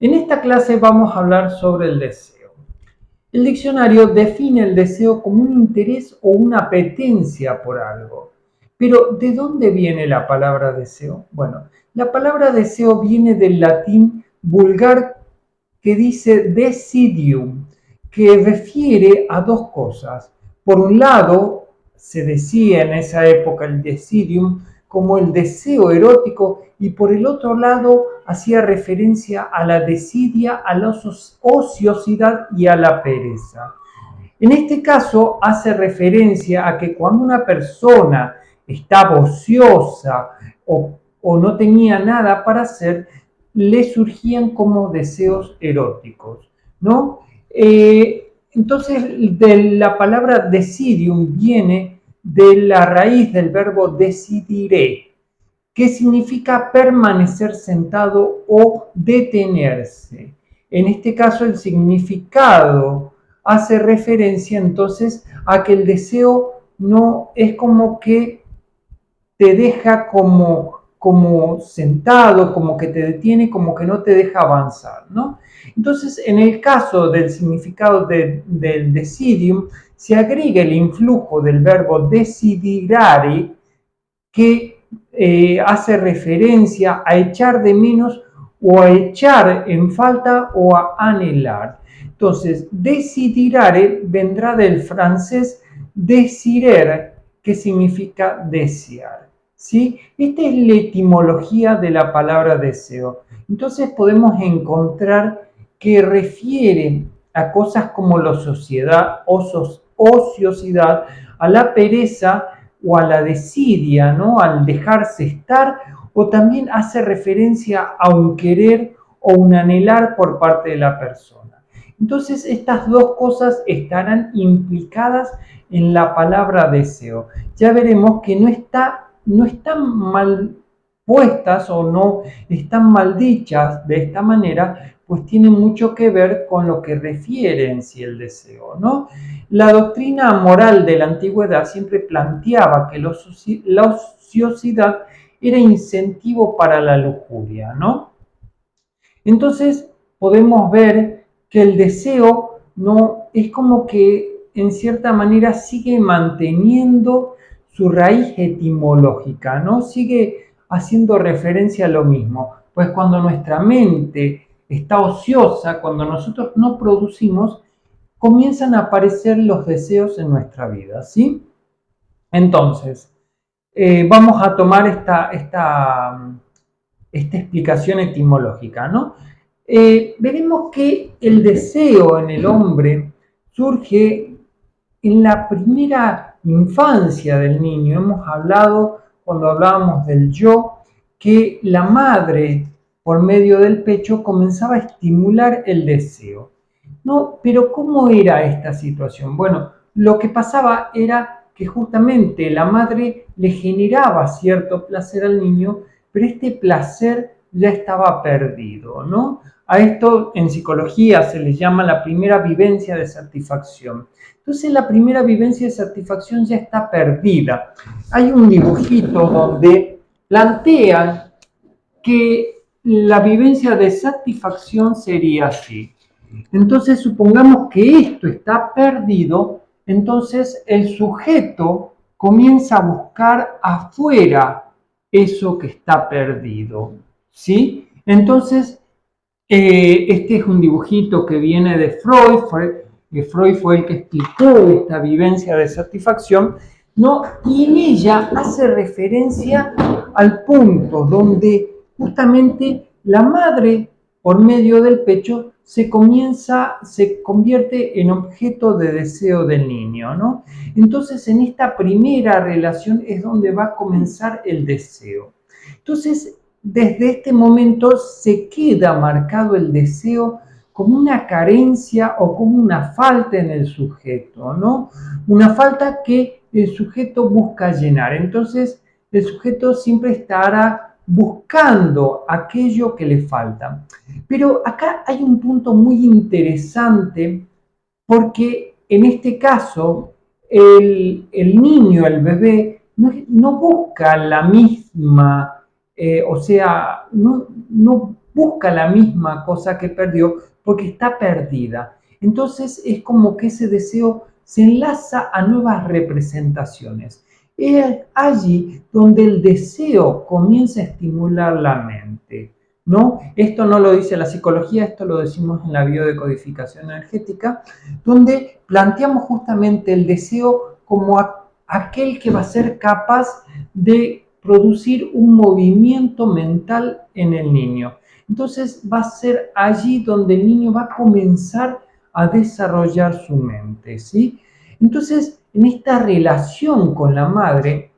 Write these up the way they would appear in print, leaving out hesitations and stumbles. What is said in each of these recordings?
En esta clase vamos a hablar sobre el deseo. El diccionario define el deseo como un interés o una apetencia por algo. Pero, ¿de dónde viene la palabra deseo? Bueno, la palabra deseo viene del latín vulgar que dice desidium, que refiere a dos cosas. Por un lado, se decía en esa época el desidium como el deseo erótico y por el otro lado hacía referencia a la desidia, a la ociosidad y a la pereza. En este caso hace referencia a que cuando una persona estaba ociosa o no tenía nada para hacer, le surgían como deseos eróticos, ¿no? Entonces, de la palabra decidium viene de la raíz del verbo decidiré, que significa permanecer sentado o detenerse. En este caso, el significado hace referencia entonces a que el deseo no es como que te deja como sentado, como que te detiene, como que no te deja avanzar, ¿no? Entonces, en el caso del significado del decidium, se agrega el influjo del verbo desiderare, que hace referencia a echar de menos o a echar en falta o a anhelar. Entonces, desiderare vendrá del francés desirer, que significa desear. ¿Sí? Esta es la etimología de la palabra deseo. Entonces podemos encontrar que refiere a cosas como la ociosidad, a la pereza o a la desidia, ¿no? Al dejarse estar, o también hace referencia a un querer o un anhelar por parte de la persona. Entonces estas dos cosas estarán implicadas en la palabra deseo. Ya veremos que no están mal puestas o no están mal dichas de esta manera, pues tiene mucho que ver con lo que refiere en sí el deseo, ¿no? La doctrina moral de la antigüedad siempre planteaba que la ociosidad era incentivo para la lujuria, ¿no? Entonces podemos ver que el deseo no es como que en cierta manera sigue manteniendo su raíz etimológica, ¿no? Sigue haciendo referencia a lo mismo. Pues cuando nuestra mente está ociosa, cuando nosotros no producimos, comienzan a aparecer los deseos en nuestra vida, ¿sí? Entonces, vamos a tomar esta explicación etimológica, ¿no? Veremos que el deseo en el hombre surge en la primera infancia del niño. Hemos hablado, cuando hablábamos del yo, que la madre, por medio del pecho, comenzaba a estimular el deseo. No, pero ¿cómo era esta situación? Bueno, lo que pasaba era que justamente la madre le generaba cierto placer al niño, pero este placer ya estaba perdido, ¿no? A esto en psicología se le llama la primera vivencia de satisfacción. Entonces la primera vivencia de satisfacción ya está perdida. Hay un dibujito donde plantean que la vivencia de satisfacción sería así. Entonces supongamos que esto está perdido, entonces el sujeto comienza a buscar afuera eso que está perdido, ¿sí? Entonces, este es un dibujito que viene de Freud, Freud fue el que explicó esta vivencia de satisfacción, ¿no? Y en ella hace referencia al punto donde justamente la madre, por medio del pecho, se convierte en objeto de deseo del niño, ¿no? Entonces, en esta primera relación es donde va a comenzar el deseo. Entonces, desde este momento se queda marcado el deseo como una carencia o como una falta en el sujeto, ¿no? Una falta que el sujeto busca llenar. Entonces, el sujeto siempre estará buscando aquello que le falta. Pero acá hay un punto muy interesante porque en este caso el niño, el bebé, no busca la misma, o sea, no busca la misma cosa que perdió porque está perdida. Entonces es como que ese deseo se enlaza a nuevas representaciones. Es allí donde el deseo comienza a estimular la mente, ¿no? Esto no lo dice la psicología, esto lo decimos en la biodecodificación energética, donde planteamos justamente el deseo como aquel que va a ser capaz de producir un movimiento mental en el niño. Entonces va a ser allí donde el niño va a comenzar a desarrollar su mente, ¿sí? Entonces, en esta relación con la madre,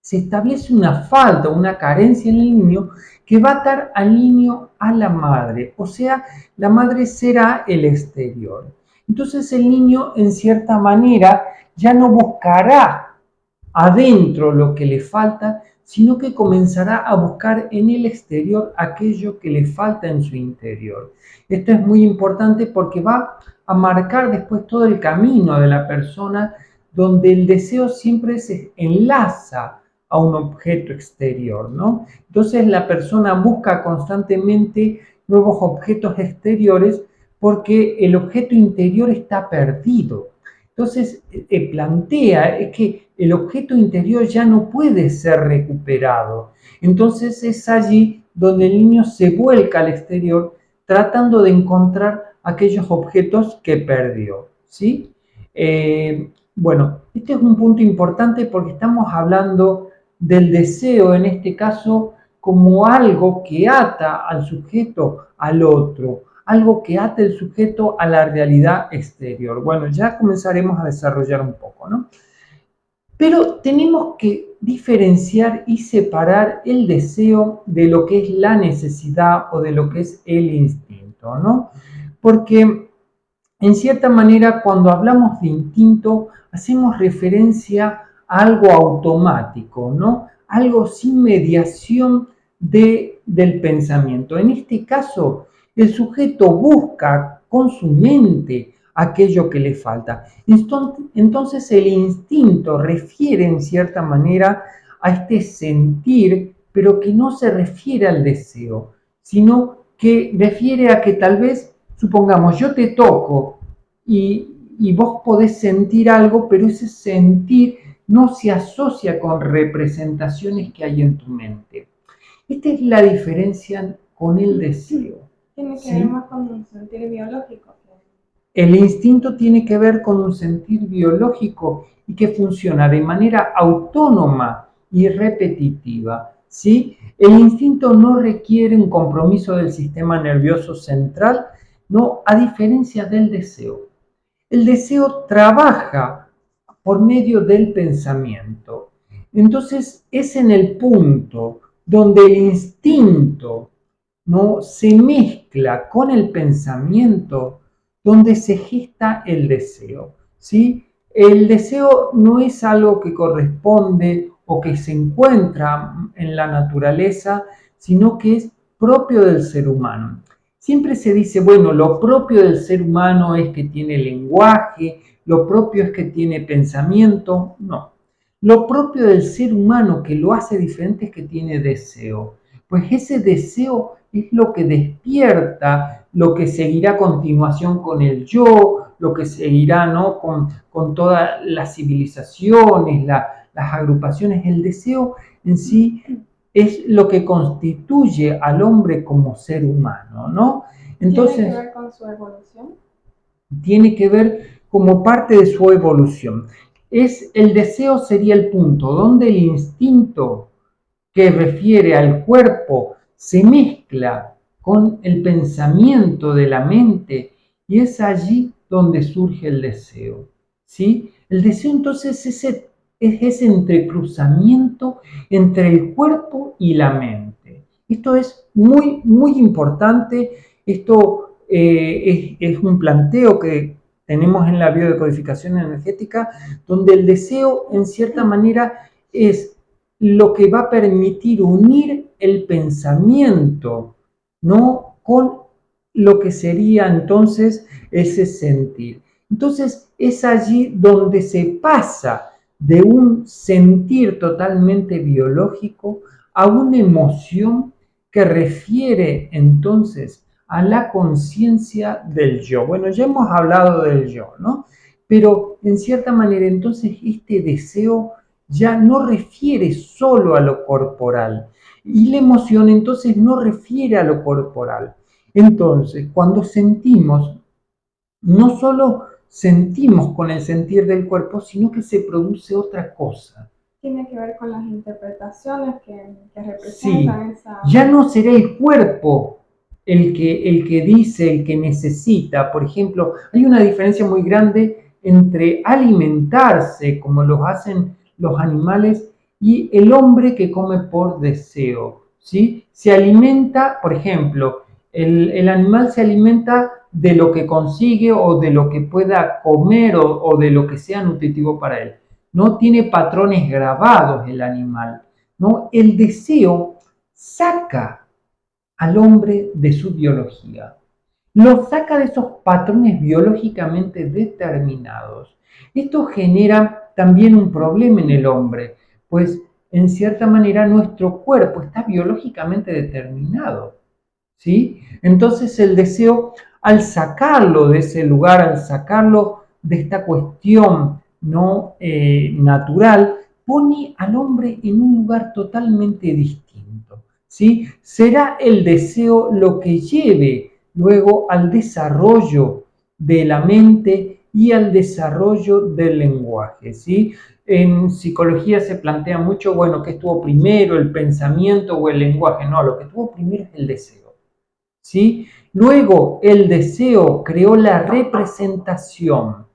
se establece una falta, una carencia en el niño que va a atar al niño a la madre, o sea, la madre será el exterior. Entonces el niño, en cierta manera, ya no buscará adentro lo que le falta, sino que comenzará a buscar en el exterior aquello que le falta en su interior. Esto es muy importante porque va a marcar después todo el camino de la persona, donde el deseo siempre se enlaza a un objeto exterior, ¿no? Entonces la persona busca constantemente nuevos objetos exteriores porque el objeto interior está perdido. Entonces plantea que el objeto interior ya no puede ser recuperado. Entonces es allí donde el niño se vuelca al exterior tratando de encontrar aquellos objetos que perdió, ¿sí? Bueno, este es un punto importante porque estamos hablando del deseo, en este caso, como algo que ata al sujeto al otro, algo que ate el sujeto a la realidad exterior. Bueno, ya comenzaremos a desarrollar un poco, ¿no? Pero tenemos que diferenciar y separar el deseo de lo que es la necesidad o de lo que es el instinto, ¿no? Porque en cierta manera, cuando hablamos de instinto, hacemos referencia a algo automático, ¿no? Algo sin mediación del pensamiento. En este caso, el sujeto busca con su mente aquello que le falta. Entonces, el instinto refiere en cierta manera a este sentir, pero que no se refiere al deseo, sino que refiere a que tal vez, supongamos, yo te toco y vos podés sentir algo, pero ese sentir no se asocia con representaciones que hay en tu mente. Esta es la diferencia con el deseo. Tiene que ver más con un sentir biológico. El instinto tiene que ver con un sentir biológico y que funciona de manera autónoma y repetitiva, ¿sí? El instinto no requiere un compromiso del sistema nervioso central, no, a diferencia del deseo. El deseo trabaja por medio del pensamiento. Entonces es en el punto donde el instinto no se mezcla con el pensamiento donde se gesta el deseo, ¿sí? El deseo no es algo que corresponde o que se encuentra en la naturaleza, sino que es propio del ser humano. Siempre se dice, bueno, lo propio del ser humano es que tiene lenguaje, lo propio es que tiene pensamiento. No, lo propio del ser humano que lo hace diferente es que tiene deseo. Pues ese deseo es lo que despierta, lo que seguirá a continuación con el yo, lo que seguirá, ¿no? con todas las civilizaciones, las agrupaciones. El deseo en sí es lo que constituye al hombre como ser humano, ¿no? Entonces, ¿tiene que ver con su evolución? Tiene que ver como parte de su evolución. El deseo sería el punto donde el instinto que refiere al cuerpo se mezcla con el pensamiento de la mente y es allí donde surge el deseo, ¿sí? El deseo entonces es ese entrecruzamiento entre el cuerpo y la mente. Esto es muy, muy importante. Esto es un planteo que tenemos en la biodecodificación energética, donde el deseo en cierta manera es lo que va a permitir unir el pensamiento, ¿no? Con lo que sería entonces ese sentir. Entonces es allí donde se pasa de un sentir totalmente biológico a una emoción que refiere entonces a la conciencia del yo. Bueno, ya hemos hablado del yo, ¿no? Pero en cierta manera entonces este deseo ya no refiere solo a lo corporal y la emoción entonces no refiere a lo corporal. Entonces, cuando sentimos, no solo sentimos con el sentir del cuerpo, sino que se produce otra cosa. Tiene que ver con las interpretaciones que Sí, representan esa... ya no será el cuerpo el que dice, el que necesita. Por ejemplo, hay una diferencia muy grande entre alimentarse, como lo hacen los animales, y el hombre que come por deseo, ¿sí? Se alimenta, por ejemplo, el animal se alimenta de lo que consigue o de lo que pueda comer o de lo que sea nutritivo para él. No tiene patrones grabados el animal, ¿no? El deseo saca al hombre de su biología, lo saca de esos patrones biológicamente determinados. Esto genera también un problema en el hombre, pues en cierta manera nuestro cuerpo está biológicamente determinado, ¿sí? Entonces el deseo, al sacarlo de ese lugar, al sacarlo de esta cuestión no natural, pone al hombre en un lugar totalmente distinto, ¿sí? Será el deseo lo que lleve luego al desarrollo de la mente y al desarrollo del lenguaje, ¿sí? En psicología se plantea mucho, bueno, ¿qué estuvo primero, el pensamiento o el lenguaje? No, lo que estuvo primero es el deseo, ¿sí? Luego el deseo creó la representación,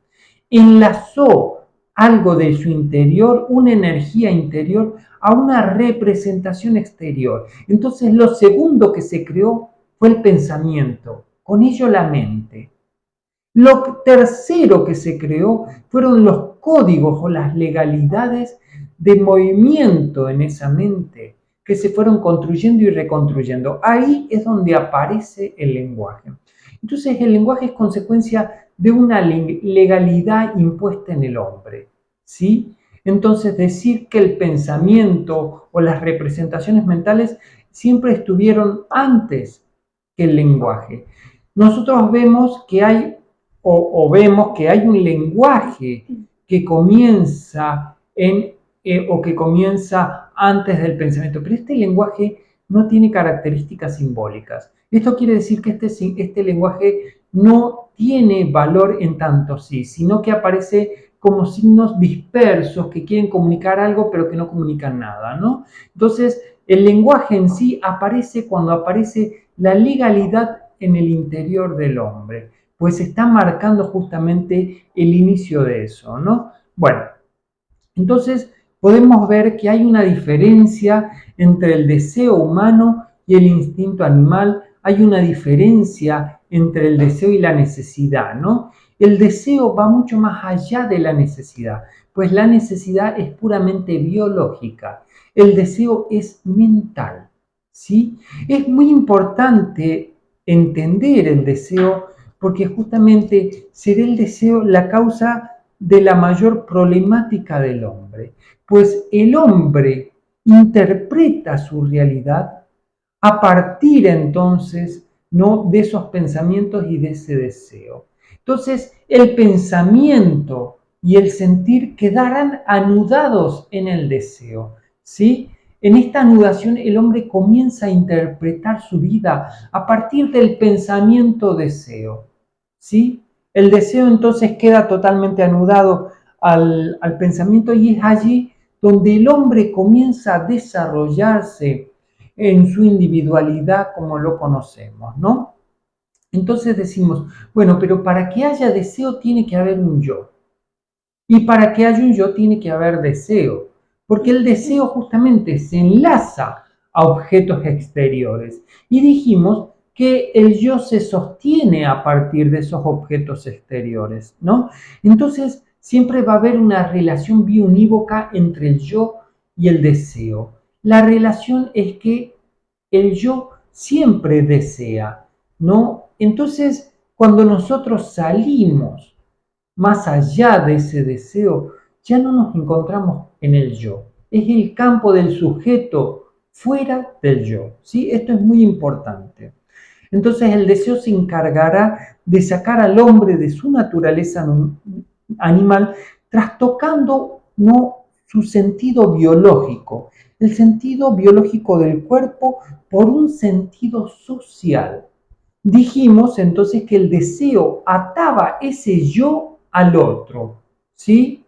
enlazó algo de su interior, una energía interior, a una representación exterior. Entonces lo segundo que se creó fue el pensamiento, con ello la mente. Lo tercero que se creó fueron los códigos o las legalidades de movimiento en esa mente que se fueron construyendo y reconstruyendo. Ahí es donde aparece el lenguaje. Entonces el lenguaje es consecuencia de una legalidad impuesta en el hombre, ¿sí? Entonces decir que el pensamiento o las representaciones mentales siempre estuvieron antes que el lenguaje. Nosotros vemos que hay vemos que hay un lenguaje que comienza o que comienza antes del pensamiento, pero este lenguaje no tiene características simbólicas. Esto quiere decir que este lenguaje no tiene valor en tanto sí, sino que aparece como signos dispersos que quieren comunicar algo pero que no comunican nada, ¿no? Entonces, el lenguaje en sí aparece cuando aparece la legalidad en el interior del hombre, pues está marcando justamente el inicio de eso, ¿no? Bueno, entonces podemos ver que hay una diferencia entre el deseo humano y el instinto animal, hay una diferencia entre el deseo y la necesidad, ¿no? El deseo va mucho más allá de la necesidad, pues la necesidad es puramente biológica, el deseo es mental, ¿sí? Es muy importante entender el deseo porque justamente será el deseo la causa de la mayor problemática del hombre, pues el hombre interpreta su realidad a partir entonces no de esos pensamientos y de ese deseo. Entonces, el pensamiento y el sentir quedarán anudados en el deseo, ¿sí? En esta anudación el hombre comienza a interpretar su vida a partir del pensamiento-deseo, ¿sí? El deseo entonces queda totalmente anudado al pensamiento y es allí donde el hombre comienza a desarrollarse en su individualidad como lo conocemos, ¿no? Entonces decimos, bueno, pero para que haya deseo tiene que haber un yo. Y para que haya un yo tiene que haber deseo, porque el deseo justamente se enlaza a objetos exteriores. Y dijimos que el yo se sostiene a partir de esos objetos exteriores, ¿no? Entonces siempre va a haber una relación biunívoca entre el yo y el deseo. La relación es que el yo siempre desea, ¿no? Entonces, cuando nosotros salimos más allá de ese deseo, ya no nos encontramos en el yo. Es el campo del sujeto fuera del yo, ¿sí? Esto es muy importante. Entonces el deseo se encargará de sacar al hombre de su naturaleza animal, trastocando no su sentido biológico, el sentido biológico del cuerpo por un sentido social. Dijimos entonces que el deseo ataba ese yo al otro, ¿sí?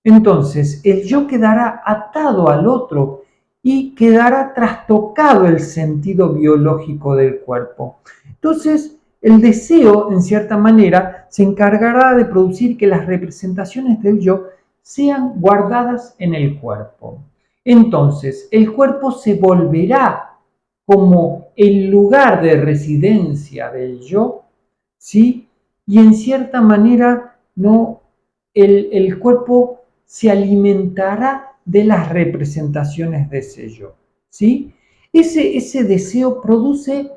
Entonces el yo quedará atado al otro y quedará trastocado el sentido biológico del cuerpo. Entonces el deseo, en cierta manera, se encargará de producir que las representaciones del yo sean guardadas en el cuerpo. Entonces el cuerpo se volverá como el lugar de residencia del yo, ¿sí? Y en cierta manera no, el cuerpo se alimentará de las representaciones de ese yo, ¿sí? Ese deseo produce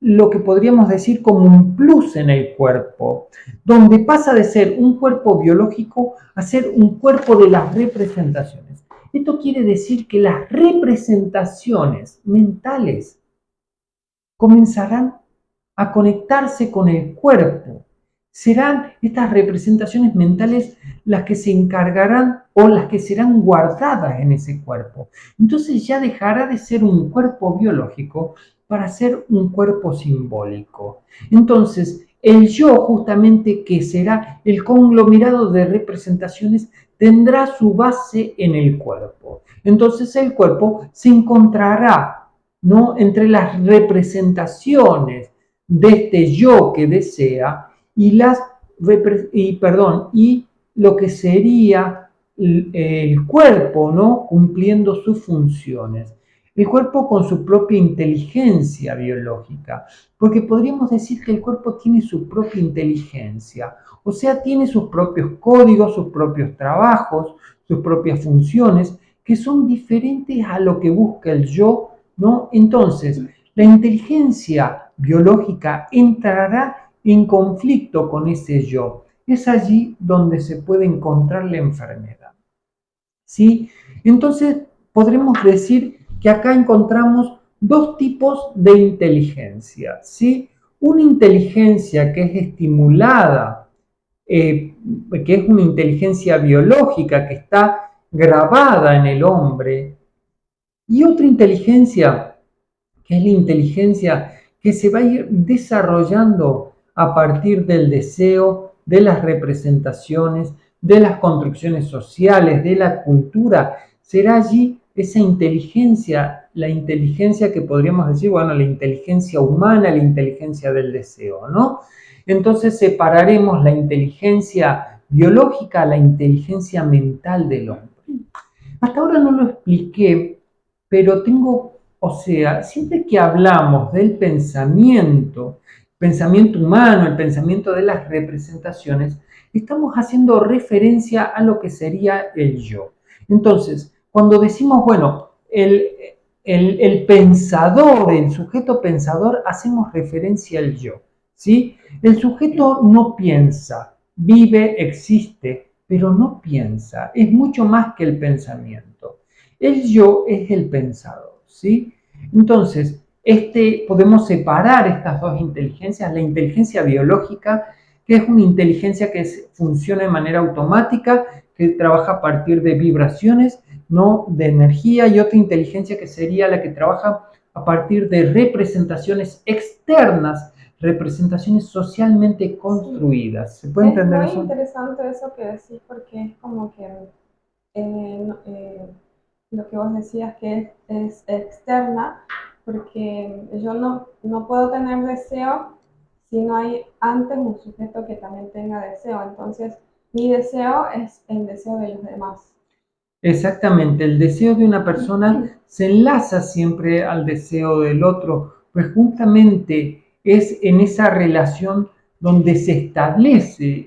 lo que podríamos decir como un plus en el cuerpo, donde pasa de ser un cuerpo biológico a ser un cuerpo de las representaciones. Esto quiere decir que las representaciones mentales comenzarán a conectarse con el cuerpo. Serán estas representaciones mentales las que se encargarán o las que serán guardadas en ese cuerpo. Entonces ya dejará de ser un cuerpo biológico para ser un cuerpo simbólico. Entonces, el yo justamente, que será el conglomerado de representaciones, tendrá su base en el cuerpo. Entonces el cuerpo se encontrará, ¿no?, entre las representaciones de este yo que desea y lo que sería el cuerpo, ¿no?, cumpliendo sus funciones. El cuerpo con su propia inteligencia biológica, porque podríamos decir que el cuerpo tiene su propia inteligencia, o sea, tiene sus propios códigos, sus propios trabajos, sus propias funciones, que son diferentes a lo que busca el yo, ¿no? Entonces, la inteligencia biológica entrará en conflicto con ese yo. Es allí donde se puede encontrar la enfermedad, ¿sí? Entonces, podremos decir que acá encontramos dos tipos de inteligencia, ¿sí? Una inteligencia que es estimulada, que es una inteligencia biológica que está grabada en el hombre, y otra inteligencia que es la inteligencia que se va a ir desarrollando a partir del deseo, de las representaciones, de las construcciones sociales, de la cultura. Será allí esa inteligencia, la inteligencia que podríamos decir, bueno, la inteligencia humana, la inteligencia del deseo, ¿no? Entonces separaremos la inteligencia biológica a la inteligencia mental del hombre. Hasta ahora no lo expliqué, pero o sea, siempre que hablamos del pensamiento humano, el pensamiento de las representaciones, estamos haciendo referencia a lo que sería el yo. Entonces, cuando decimos, bueno, el pensador, el sujeto pensador, hacemos referencia al yo, ¿sí? El sujeto no piensa, vive, existe, pero no piensa, es mucho más que el pensamiento. El yo es el pensador, ¿sí? Entonces, podemos separar estas dos inteligencias, la inteligencia biológica, que es una inteligencia que funciona de manera automática, que trabaja a partir de vibraciones, no de energía, y otra inteligencia que sería la que trabaja a partir de representaciones externas, representaciones socialmente construidas. ¿Se puede entender eso? Es muy interesante eso que decís, porque es como que lo que vos decías que es externa, porque yo no puedo tener deseo si no hay antes un sujeto que también tenga deseo. Entonces, mi deseo es el deseo de los demás. Exactamente, el deseo de una persona se enlaza siempre al deseo del otro, pues justamente es en esa relación donde se establece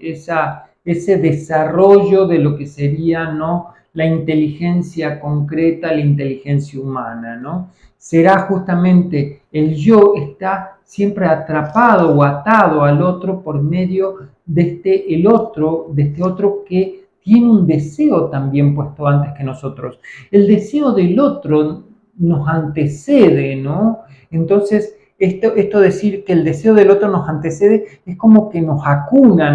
ese desarrollo de lo que sería, ¿no?, la inteligencia concreta, la inteligencia humana, ¿no? Será justamente el yo está siempre atrapado o atado al otro por medio de este otro que tiene un deseo también puesto antes que nosotros. El deseo del otro nos antecede, ¿no? Entonces, esto decir que el deseo del otro nos antecede es como que nos acuna,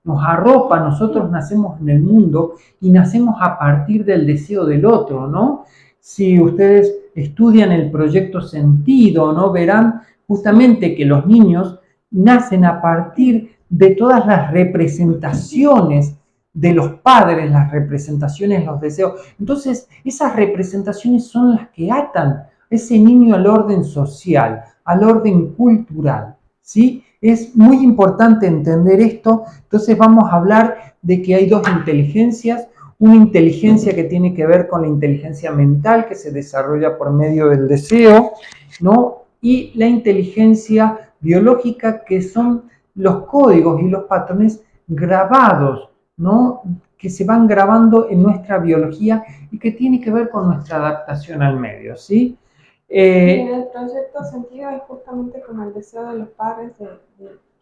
nos arropa. Nosotros nacemos en el mundo y nacemos a partir del deseo del otro, ¿no? Si ustedes estudian el proyecto Sentido, ¿no? Verán justamente que los niños nacen a partir de todas las representaciones de los padres, las representaciones, los deseos. Entonces, esas representaciones son las que atan ese niño al orden social, al orden cultural, ¿sí? Es muy importante entender esto. Entonces vamos a hablar de que hay dos inteligencias, una inteligencia que tiene que ver con la inteligencia mental que se desarrolla por medio del deseo, ¿no? Y la inteligencia biológica, que son los códigos y los patrones grabados, ¿no? Que se van grabando en nuestra biología y que tiene que ver con nuestra adaptación al medio, ¿sí? Y en el proyecto Sentido es justamente como el deseo de los padres de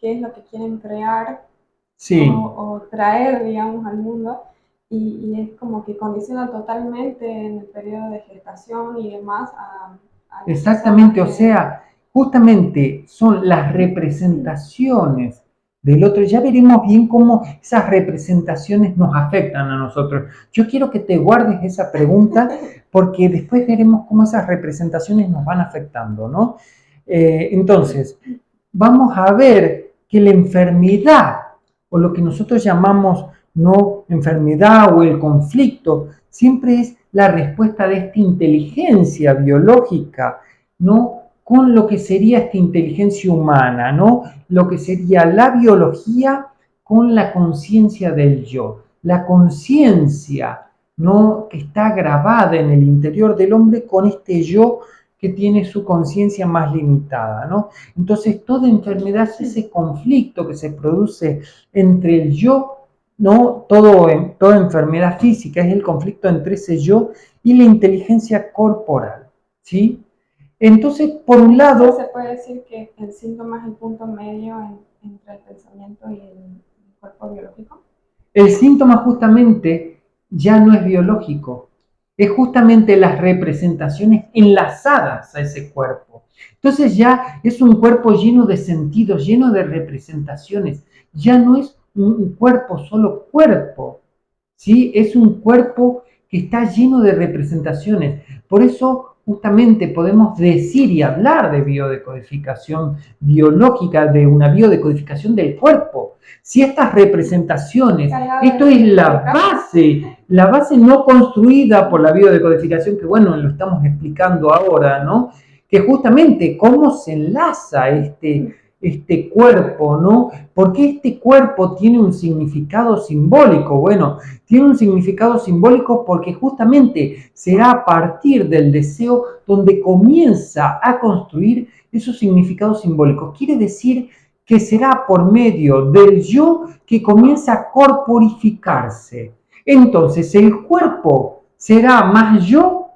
qué es lo que quieren crear, sí, o traer, digamos, al mundo, y es como que condiciona totalmente en el periodo de gestación y demás a exactamente, o sea, justamente son las representaciones del otro. Ya veremos bien cómo esas representaciones nos afectan a nosotros. Yo quiero que te guardes esa pregunta porque después veremos cómo esas representaciones nos van afectando, ¿no? Entonces, vamos a ver que la enfermedad o lo que nosotros llamamos no enfermedad o el conflicto siempre es la respuesta de esta inteligencia biológica, ¿no? Con lo que sería esta inteligencia humana, ¿no? Lo que sería la biología con la conciencia del yo. La conciencia, ¿no? Que está grabada en el interior del hombre con este yo que tiene su conciencia más limitada, ¿no? Entonces, toda enfermedad es ese conflicto que se produce entre el yo, ¿no? Toda enfermedad física es el conflicto entre ese yo y la inteligencia corporal, ¿sí? Entonces, por un lado... ¿Se puede decir que el síntoma es el punto medio entre el pensamiento y el cuerpo biológico? El síntoma justamente ya no es biológico, es justamente las representaciones enlazadas a ese cuerpo. Entonces ya es un cuerpo lleno de sentidos, lleno de representaciones, ya no es un cuerpo solo cuerpo, ¿sí? Es un cuerpo que está lleno de representaciones. Por eso justamente podemos decir y hablar de biodecodificación biológica, de una biodecodificación del cuerpo. Si estas representaciones, esto es la base no construida por la biodecodificación, que bueno, lo estamos explicando ahora, ¿no? Que justamente cómo se enlaza este cuerpo, ¿no? Porque este cuerpo tiene un significado simbólico. Bueno, tiene un significado simbólico porque justamente será a partir del deseo donde comienza a construir esos significados simbólicos. Quiere decir que será por medio del yo que comienza a corporificarse. Entonces el cuerpo será más yo,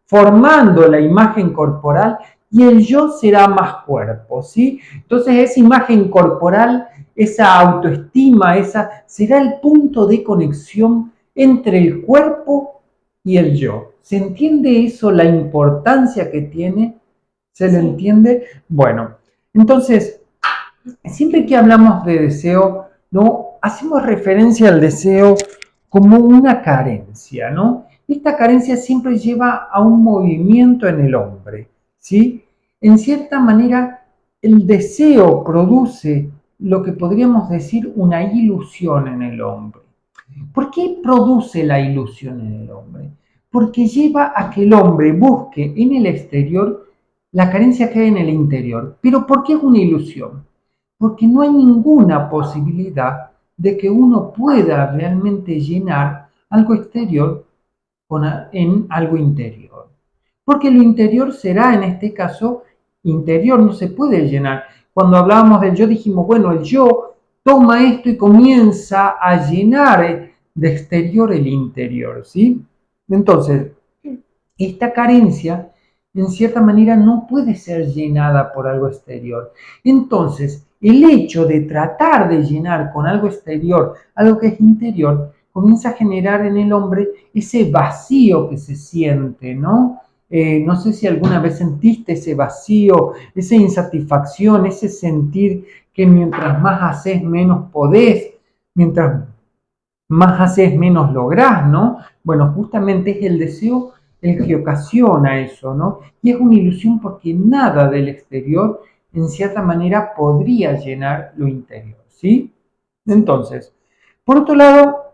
formando la imagen corporal, y el yo será más cuerpo, ¿sí? Entonces esa imagen corporal, esa autoestima, será el punto de conexión entre el cuerpo y el yo. ¿Se entiende eso, la importancia que tiene? ¿Se lo entiende? Bueno, entonces, siempre que hablamos de deseo, ¿no? Hacemos referencia al deseo como una carencia, ¿no? Esta carencia siempre lleva a un movimiento en el hombre, ¿sí? En cierta manera, el deseo produce lo que podríamos decir una ilusión en el hombre. ¿Por qué produce la ilusión en el hombre? Porque lleva a que el hombre busque en el exterior la carencia que hay en el interior. ¿Pero por qué es una ilusión? Porque no hay ninguna posibilidad de que uno pueda realmente llenar algo exterior en algo interior. Porque lo interior será, en este caso, interior, no se puede llenar. Cuando hablábamos del yo dijimos, bueno, el yo toma esto y comienza a llenar de exterior el interior, ¿sí? Entonces, esta carencia, en cierta manera, no puede ser llenada por algo exterior. Entonces, el hecho de tratar de llenar con algo exterior algo que es interior, comienza a generar en el hombre ese vacío que se siente, ¿no? No sé si alguna vez sentiste ese vacío, esa insatisfacción, ese sentir que mientras más haces, menos podés, mientras más haces, menos lográs, ¿no? Bueno, justamente es el deseo el que ocasiona eso, ¿no? Y es una ilusión porque nada del exterior, en cierta manera, podría llenar lo interior, ¿sí? Entonces, por otro lado,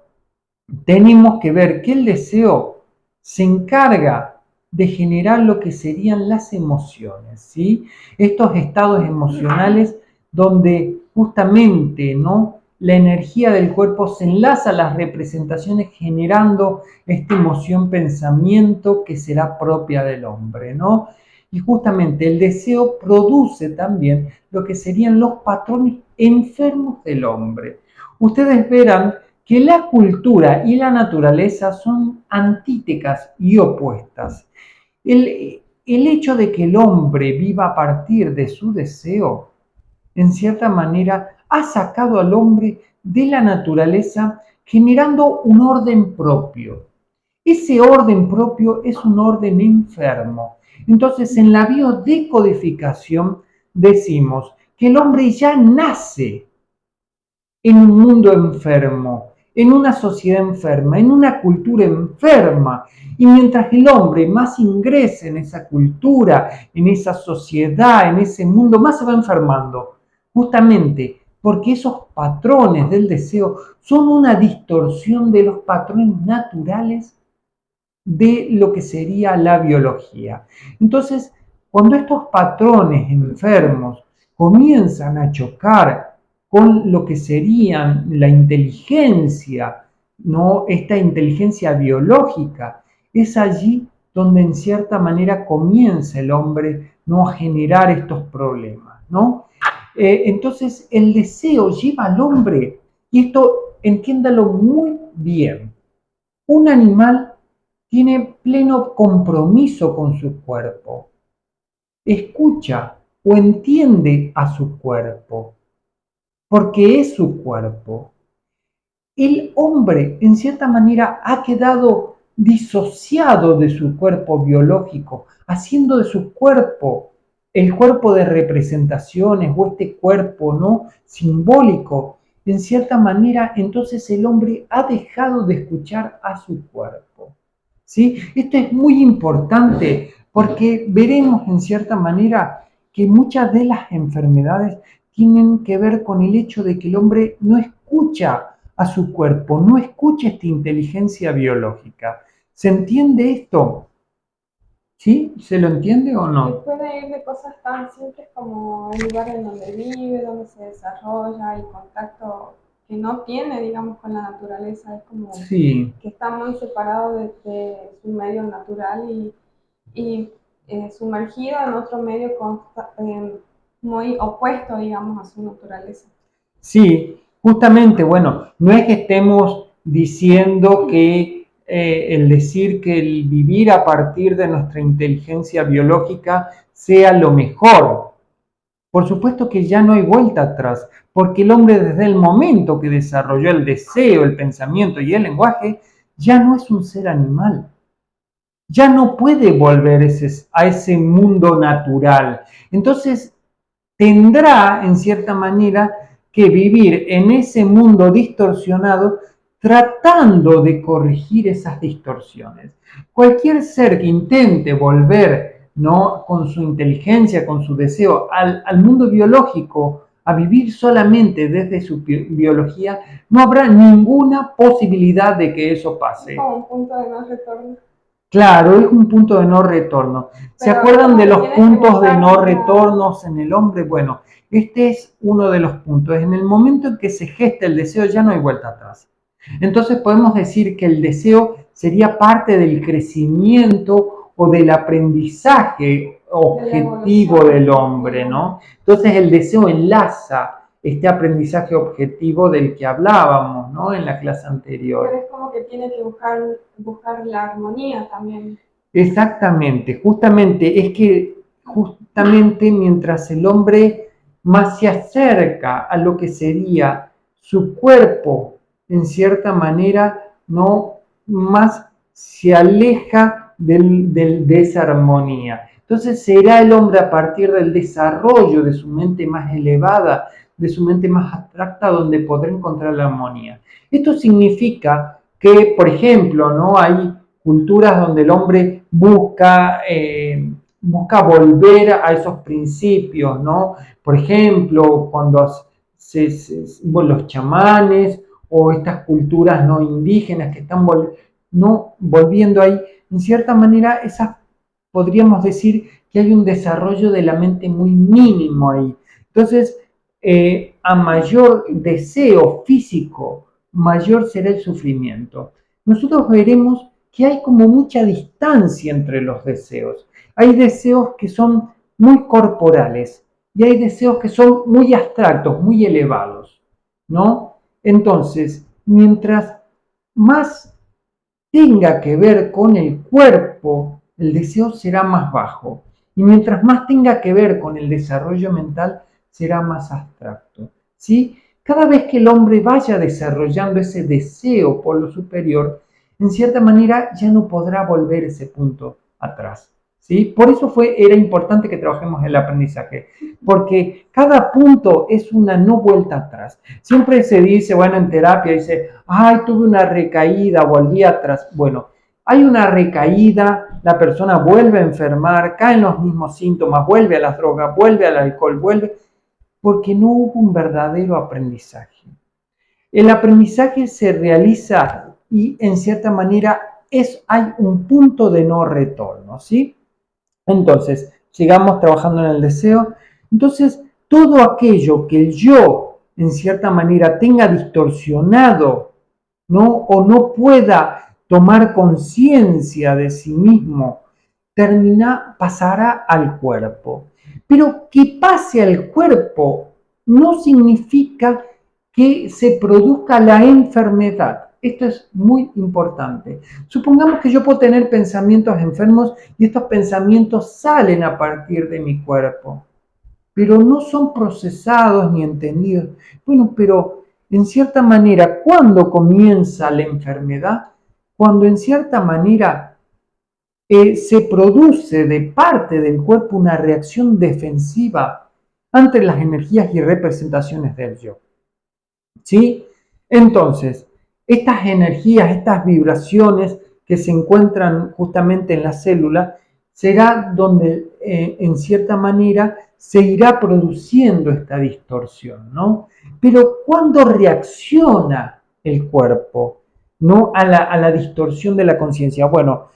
tenemos que ver que el deseo se encarga de generar lo que serían las emociones, ¿sí? Estos estados emocionales donde justamente, ¿no?, la energía del cuerpo se enlaza a las representaciones generando esta emoción pensamiento que será propia del hombre, ¿no? Y justamente el deseo produce también lo que serían los patrones enfermos del hombre. Ustedes verán que la cultura y la naturaleza son antítetas y opuestas. El hecho de que el hombre viva a partir de su deseo, en cierta manera, ha sacado al hombre de la naturaleza generando un orden propio. Ese orden propio es un orden enfermo. Entonces, en la biodecodificación decimos que el hombre ya nace en un mundo enfermo, en una sociedad enferma, en una cultura enferma. Y mientras el hombre más ingrese en esa cultura, en esa sociedad, en ese mundo, más se va enfermando. Justamente porque esos patrones del deseo son una distorsión de los patrones naturales de lo que sería la biología. Entonces, cuando estos patrones enfermos comienzan a chocar con lo que serían la inteligencia, ¿no? Esta inteligencia biológica, es allí donde en cierta manera comienza el hombre, ¿no?, a generar estos problemas, ¿no? Entonces el deseo lleva al hombre, y esto entiéndalo muy bien, un animal tiene pleno compromiso con su cuerpo, escucha o entiende a su cuerpo, porque es su cuerpo. El hombre, en cierta manera, ha quedado disociado de su cuerpo biológico, haciendo de su cuerpo el cuerpo de representaciones o este cuerpo, ¿no?, simbólico. En cierta manera, entonces el hombre ha dejado de escuchar a su cuerpo, ¿sí? Esto es muy importante porque veremos en cierta manera que muchas de las enfermedades tienen que ver con el hecho de que el hombre no escucha a su cuerpo, no escucha esta inteligencia biológica. ¿Se entiende esto? ¿Sí? ¿Se lo entiende o Y no? puede ir de cosas tan simples como el lugar en donde vive, donde se desarrolla, el contacto que no tiene, digamos, con la naturaleza. Es como Sí. que está muy separado de su medio natural y sumergido en otro medio muy opuesto, digamos, a su naturaleza. Sí, justamente, bueno, no es que estemos diciendo que el decir que el vivir a partir de nuestra inteligencia biológica sea lo mejor. Por supuesto que ya no hay vuelta atrás, porque el hombre desde el momento que desarrolló el deseo, el pensamiento y el lenguaje, ya no es un ser animal. Ya no puede volver a ese mundo natural. Entonces, tendrá, en cierta manera, que vivir en ese mundo distorsionado tratando de corregir esas distorsiones. Cualquier ser que intente volver, ¿no?, con su inteligencia, con su deseo, al mundo biológico, a vivir solamente desde su biología, no habrá ninguna posibilidad de que eso pase. Es como un punto de no retorno. Claro, es un punto de no retorno. ¿Se Pero acuerdan de los puntos de no como... retornos en el hombre? Bueno, este es uno de los puntos. En el momento en que se gesta el deseo ya no hay vuelta atrás. Entonces podemos decir que el deseo sería parte del crecimiento o del aprendizaje objetivo del hombre, ¿no? Entonces el deseo enlaza este aprendizaje objetivo del que hablábamos, ¿no?, en la clase anterior. Pero es como que tiene que buscar la armonía también. Exactamente, justamente es que justamente mientras el hombre más se acerca a lo que sería su cuerpo, en cierta manera, no más se aleja del desarmonía. Entonces será el hombre a partir del desarrollo de su mente más elevada, de su mente más abstracta, donde podrá encontrar la armonía. Esto significa que, por ejemplo, ¿no? Hay culturas donde el hombre busca volver a esos principios, ¿no? Por ejemplo, cuando los chamanes o estas culturas no indígenas que están no volviendo ahí, en cierta manera, podríamos decir que hay un desarrollo de la mente muy mínimo ahí. Entonces, a mayor deseo físico, mayor será el sufrimiento. Nosotros veremos que hay como mucha distancia entre los deseos. Hay deseos que son muy corporales y hay deseos que son muy abstractos, muy elevados, ¿no? Entonces, mientras más tenga que ver con el cuerpo, el deseo será más bajo. Y mientras más tenga que ver con el desarrollo mental, será más abstracto. ¿Sí? Cada vez que el hombre vaya desarrollando ese deseo por lo superior, en cierta manera ya no podrá volver ese punto atrás. ¿Sí? Por eso era importante que trabajemos el aprendizaje, porque cada punto es una no vuelta atrás. Siempre se dice, bueno, en terapia dice, ay, tuve una recaída, volví atrás. Bueno, hay una recaída, la persona vuelve a enfermar, caen los mismos síntomas, vuelve a las drogas, vuelve al alcohol, vuelve, porque no hubo un verdadero aprendizaje. El aprendizaje se realiza y en cierta manera hay un punto de no retorno, ¿sí? Entonces, sigamos trabajando en el deseo. Entonces, todo aquello que el yo, en cierta manera, tenga distorsionado, ¿no? O no pueda tomar conciencia de sí mismo, pasará al cuerpo. Pero que pase al cuerpo no significa que se produzca la enfermedad. Esto es muy importante. Supongamos que yo puedo tener pensamientos enfermos y estos pensamientos salen a partir de mi cuerpo, pero no son procesados ni entendidos. Bueno, pero en cierta manera, ¿cuándo comienza la enfermedad? Cuando en cierta manera se produce de parte del cuerpo una reacción defensiva ante las energías y representaciones del yo. ¿Sí? Entonces, estas energías, estas vibraciones que se encuentran justamente en la célula, será donde en cierta manera se irá produciendo esta distorsión, ¿no? Pero ¿cuándo reacciona el cuerpo, ¿no? a la distorsión de la conciencia? Bueno,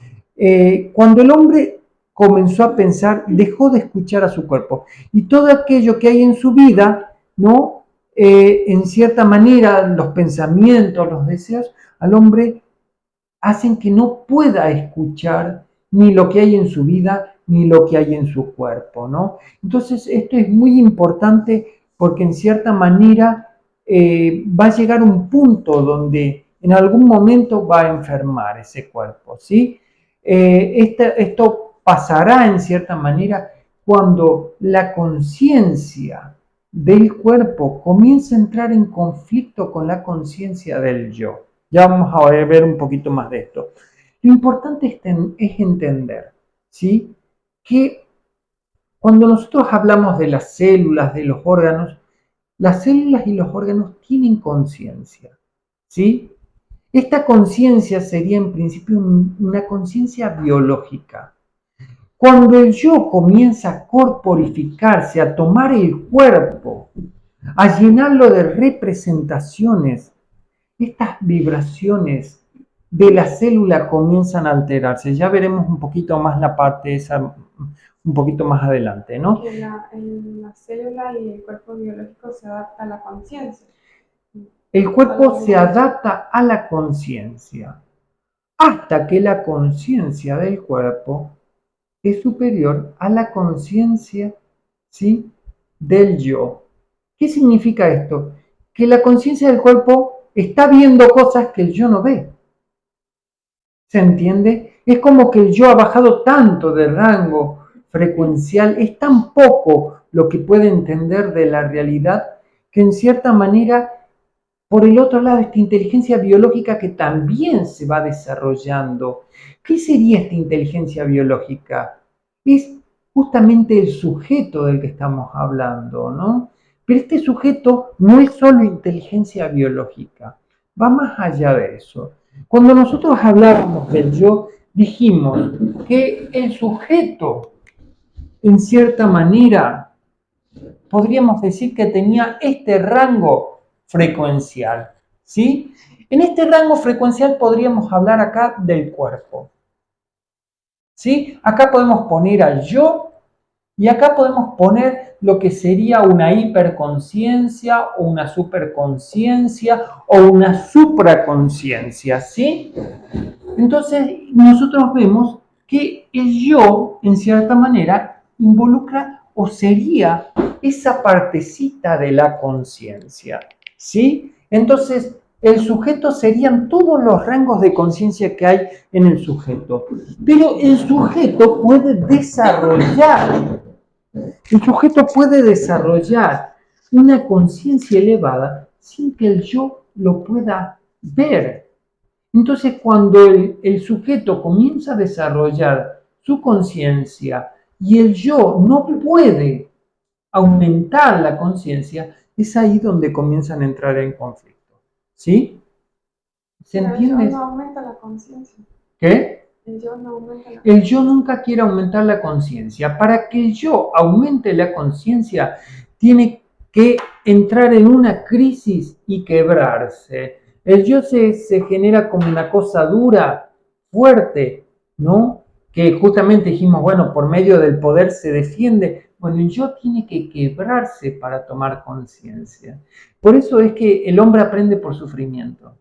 cuando el hombre comenzó a pensar, dejó de escuchar a su cuerpo y todo aquello que hay en su vida, ¿no? En cierta manera, los pensamientos, los deseos al hombre hacen que no pueda escuchar ni lo que hay en su vida, ni lo que hay en su cuerpo, ¿no? Entonces, esto es muy importante porque en cierta manera va a llegar un punto donde en algún momento va a enfermar ese cuerpo, ¿sí? Esto pasará en cierta manera cuando la conciencia del cuerpo comienza a entrar en conflicto con la conciencia del yo. Ya vamos a ver un poquito más de esto. Lo importante es entender, ¿sí? Que cuando nosotros hablamos de las células, de los órganos, las células y los órganos tienen conciencia, ¿sí? Esta conciencia sería en principio una conciencia biológica. Cuando el yo comienza a corporificarse, a tomar el cuerpo, a llenarlo de representaciones, estas vibraciones de la célula comienzan a alterarse. Ya veremos un poquito más la parte esa, un poquito más adelante, ¿no? En la célula y el cuerpo biológico se adapta a la conciencia. El cuerpo se adapta a la conciencia hasta que la conciencia del cuerpo es superior a la conciencia, ¿sí?, del yo. ¿Qué significa esto? Que la conciencia del cuerpo está viendo cosas que el yo no ve. ¿Se entiende? Es como que el yo ha bajado tanto de rango frecuencial, es tan poco lo que puede entender de la realidad que en cierta manera por el otro lado, esta inteligencia biológica que también se va desarrollando. ¿Qué sería esta inteligencia biológica? Es justamente el sujeto del que estamos hablando, ¿no? Pero este sujeto no es solo inteligencia biológica, va más allá de eso. Cuando nosotros hablábamos del yo, dijimos que el sujeto, en cierta manera, podríamos decir que tenía este rango frecuencial, ¿sí? En este rango frecuencial podríamos hablar acá del cuerpo, ¿sí? Acá podemos poner al yo y acá podemos poner lo que sería una hiperconciencia o una superconciencia o una supraconciencia, ¿sí? Entonces nosotros vemos que el yo, en cierta manera, involucra o sería esa partecita de la conciencia, ¿sí? Entonces, el sujeto serían todos los rangos de conciencia que hay en el sujeto. Pero el sujeto puede desarrollar una conciencia elevada sin que el yo lo pueda ver. Entonces, cuando el sujeto comienza a desarrollar su conciencia y el yo no puede aumentar la conciencia, es ahí donde comienzan a entrar en conflicto. ¿Sí? ¿Se entiende? El yo no aumenta la conciencia. ¿Qué? El yo no aumenta la El yo nunca quiere aumentar la conciencia. Para que el yo aumente la conciencia, tiene que entrar en una crisis y quebrarse. El yo se genera como una cosa dura, fuerte, ¿no? Que justamente dijimos, bueno, por medio del poder se defiende. Bueno, el yo tiene que quebrarse para tomar conciencia. Por eso es que el hombre aprende por sufrimiento,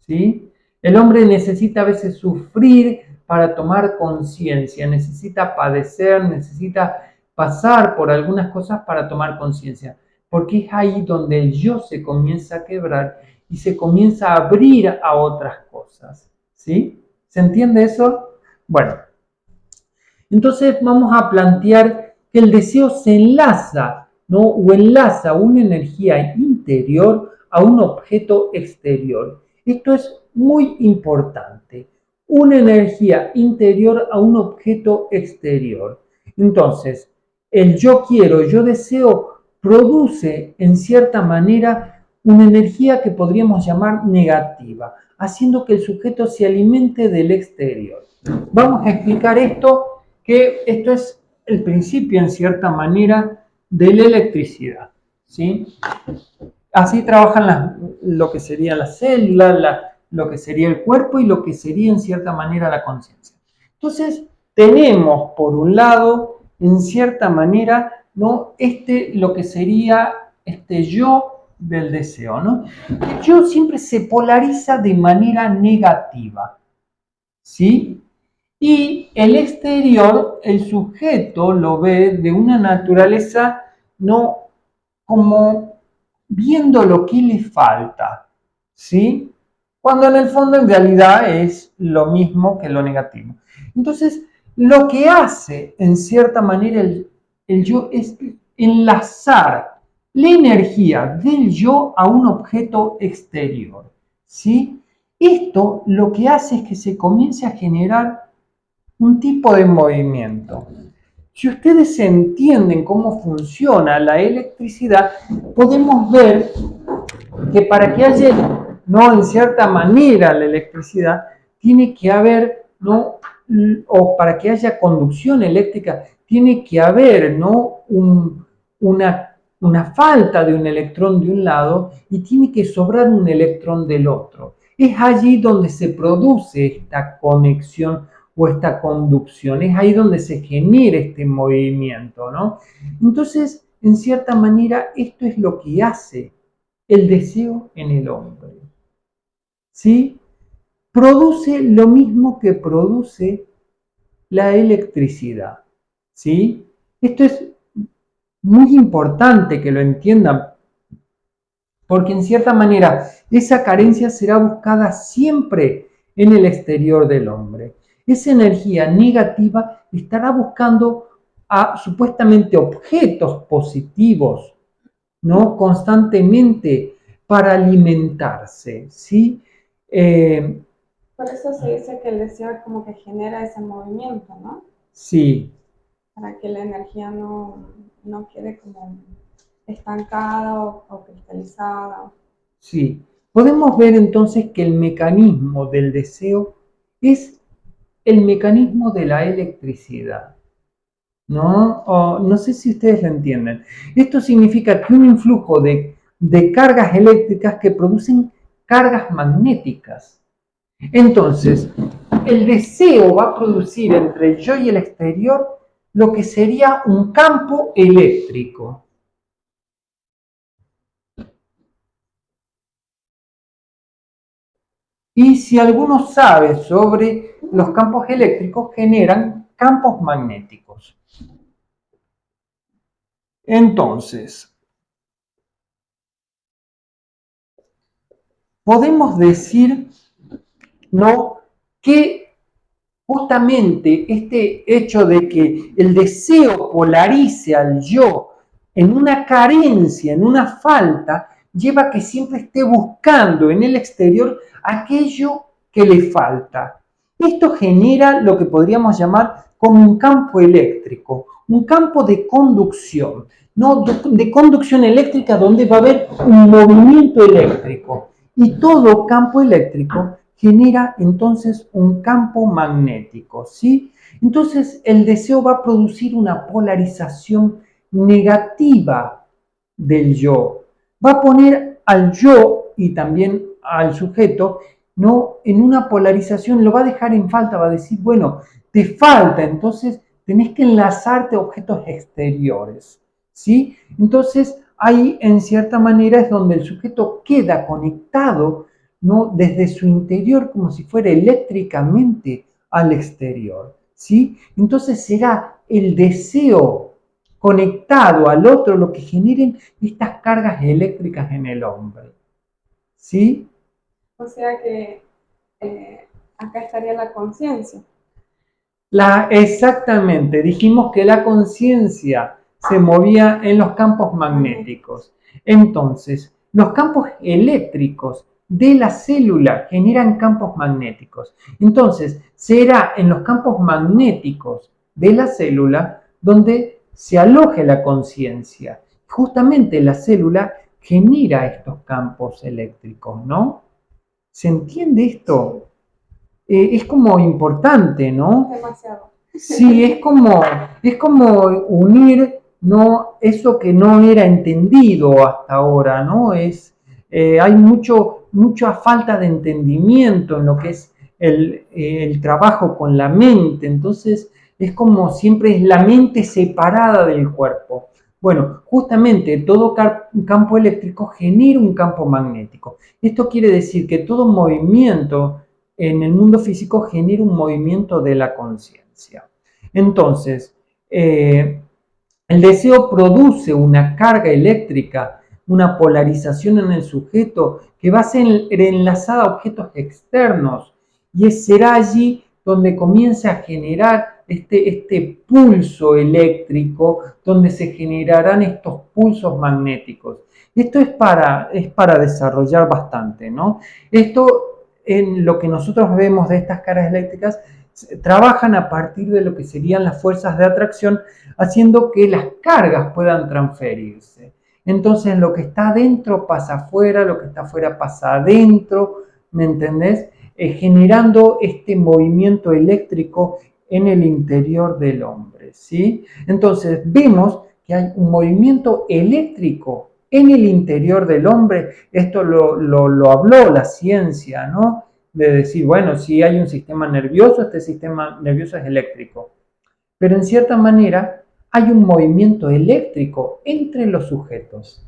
¿sí? El hombre necesita a veces sufrir para tomar conciencia, necesita padecer, necesita pasar por algunas cosas para tomar conciencia, porque es ahí donde el yo se comienza a quebrar y se comienza a abrir a otras cosas, ¿sí? ¿Se entiende eso? Bueno, entonces vamos a plantear que el deseo se enlaza, ¿no? O enlaza una energía interior a un objeto exterior. Esto es muy importante. Una energía interior a un objeto exterior. Entonces, el yo quiero, yo deseo, produce en cierta manera una energía que podríamos llamar negativa, haciendo que el sujeto se alimente del exterior. Vamos a explicar esto, que esto es el principio en cierta manera de la electricidad, ¿sí? Así trabajan lo que serían las células, lo que sería el cuerpo y lo que sería en cierta manera la conciencia. Entonces, tenemos por un lado, en cierta manera, ¿no? Lo que sería este yo del deseo, ¿no? El yo siempre se polariza de manera negativa, ¿sí? Y el exterior, el sujeto lo ve de una naturaleza no como viendo lo que le falta, ¿sí? Cuando en el fondo en realidad es lo mismo que lo negativo. Entonces, lo que hace en cierta manera el yo es enlazar la energía del yo a un objeto exterior, ¿sí? Esto lo que hace es que se comience a generar un tipo de movimiento. Si ustedes entienden cómo funciona la electricidad, podemos ver que para que haya, ¿no? En cierta manera la electricidad, tiene que haber, ¿no? O para que haya conducción eléctrica, tiene que haber, ¿no? Una falta de un electrón de un lado y tiene que sobrar un electrón del otro. Es allí donde se produce esta conexión o esta conducción, es ahí donde se genera este movimiento, ¿no? Entonces, en cierta manera, esto es lo que hace el deseo en el hombre, ¿sí? Produce lo mismo que produce la electricidad, ¿sí? Esto es muy importante que lo entiendan, porque en cierta manera esa carencia será buscada siempre en el exterior del hombre. Esa energía negativa estará buscando a supuestamente objetos positivos, ¿no? Constantemente para alimentarse, ¿sí? Por eso se dice que el deseo es como que genera ese movimiento, ¿no? Sí, Para que la energía no quede como estancada o cristalizada. sí. Podemos ver entonces que el mecanismo del deseo es el mecanismo de la electricidad, ¿no? No sé si ustedes lo entienden. Esto significa que un influjo de cargas eléctricas que producen cargas magnéticas. Entonces, el deseo va a producir entre el yo y el exterior lo que sería un campo eléctrico. Y si alguno sabe sobre los campos eléctricos, generan campos magnéticos. Entonces, podemos decir, ¿no?, que justamente este hecho de que el deseo polarice al yo en una carencia, en una falta, lleva a que siempre esté buscando en el exterior aquello que le falta. Esto genera lo que podríamos llamar como un campo eléctrico, un campo de conducción, ¿no? De conducción eléctrica donde va a haber un movimiento eléctrico. Y todo campo eléctrico genera entonces un campo magnético, ¿sí? Entonces el deseo va a producir una polarización negativa del yo. Va a poner al yo y también al sujeto, ¿no?, en una polarización, lo va a dejar en falta, va a decir, bueno, te falta, entonces tenés que enlazarte a objetos exteriores, ¿sí? Entonces ahí en cierta manera es donde el sujeto queda conectado, ¿no?, desde su interior como si fuera eléctricamente al exterior, ¿sí? Entonces será el deseo conectado al otro lo que generen estas cargas eléctricas en el hombre, ¿sí? O sea que acá estaría la conciencia. Exactamente, dijimos que la conciencia se movía en los campos magnéticos. Entonces, los campos eléctricos de la célula generan campos magnéticos. Entonces, será en los campos magnéticos de la célula donde se aloje la conciencia. Justamente la célula genera estos campos eléctricos, ¿no? ¿Se entiende esto? Es como importante, ¿no? Demasiado. Sí, es como unir, ¿no?, eso que no era entendido hasta ahora, ¿no? Hay mucha falta de entendimiento en lo que es el trabajo con la mente, entonces es como siempre es la mente separada del cuerpo. Bueno, justamente todo campo eléctrico genera un campo magnético. Esto quiere decir que todo movimiento en el mundo físico genera un movimiento de la conciencia. Entonces, el deseo produce una carga eléctrica, una polarización en el sujeto que va a ser enlazada a objetos externos y será allí donde comienza a generar este pulso eléctrico, donde se generarán estos pulsos magnéticos. Esto es para desarrollar bastante, ¿no? Esto, en lo que nosotros vemos de estas cargas eléctricas, trabajan a partir de lo que serían las fuerzas de atracción, haciendo que las cargas puedan transferirse. Entonces lo que está adentro pasa afuera, lo que está afuera pasa adentro, ¿me entendés? Generando este movimiento eléctrico en el interior del hombre, ¿sí? Entonces vemos que hay un movimiento eléctrico en el interior del hombre. Esto lo habló la ciencia, ¿no? De decir, bueno, si hay un sistema nervioso, este sistema nervioso es eléctrico. Pero en cierta manera hay un movimiento eléctrico entre los sujetos.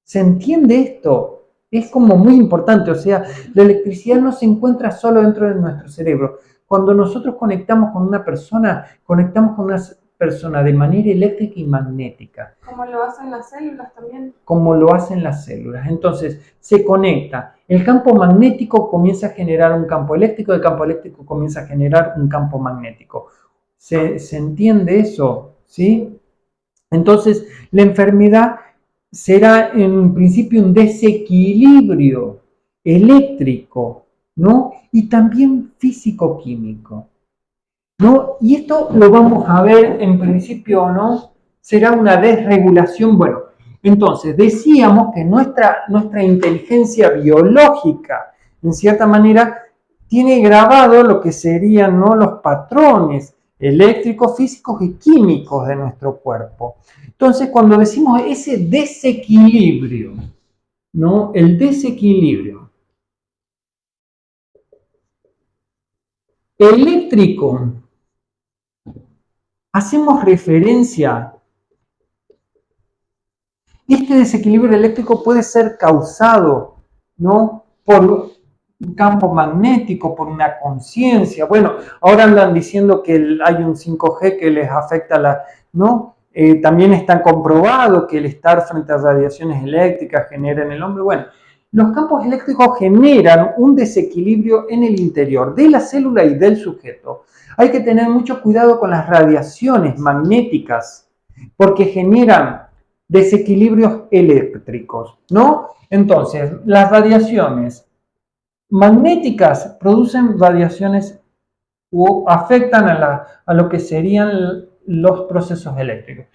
¿Se entiende esto? Es como muy importante, o sea, la electricidad no se encuentra solo dentro de nuestro cerebro. Cuando nosotros conectamos con una persona de manera eléctrica y magnética. Como lo hacen las células también. Como lo hacen las células. Entonces, se conecta. El campo magnético comienza a generar un campo eléctrico, el campo eléctrico comienza a generar un campo magnético. ¿Se entiende eso? ¿Sí? Entonces, la enfermedad será en principio un desequilibrio eléctrico, ¿no? Y también físico-químico, ¿no? Y esto lo vamos a ver en principio, ¿no? Será una desregulación. Bueno, entonces decíamos que nuestra inteligencia biológica, en cierta manera, tiene grabado lo que serían, ¿no?, los patrones eléctricos, físicos y químicos de nuestro cuerpo. Entonces, cuando decimos ese desequilibrio, ¿no? El desequilibrio eléctrico, hacemos referencia. Este desequilibrio eléctrico puede ser causado, ¿no?, por un campo magnético, por una conciencia. Bueno, ahora andan diciendo que hay un 5G que les afecta ¿no? También está comprobado que el estar frente a radiaciones eléctricas genera en el hombre. Bueno, los campos eléctricos generan un desequilibrio en el interior de la célula y del sujeto. Hay que tener mucho cuidado con las radiaciones magnéticas porque generan desequilibrios eléctricos, ¿no? Entonces, las radiaciones magnéticas producen radiaciones o afectan a lo que serían los procesos eléctricos.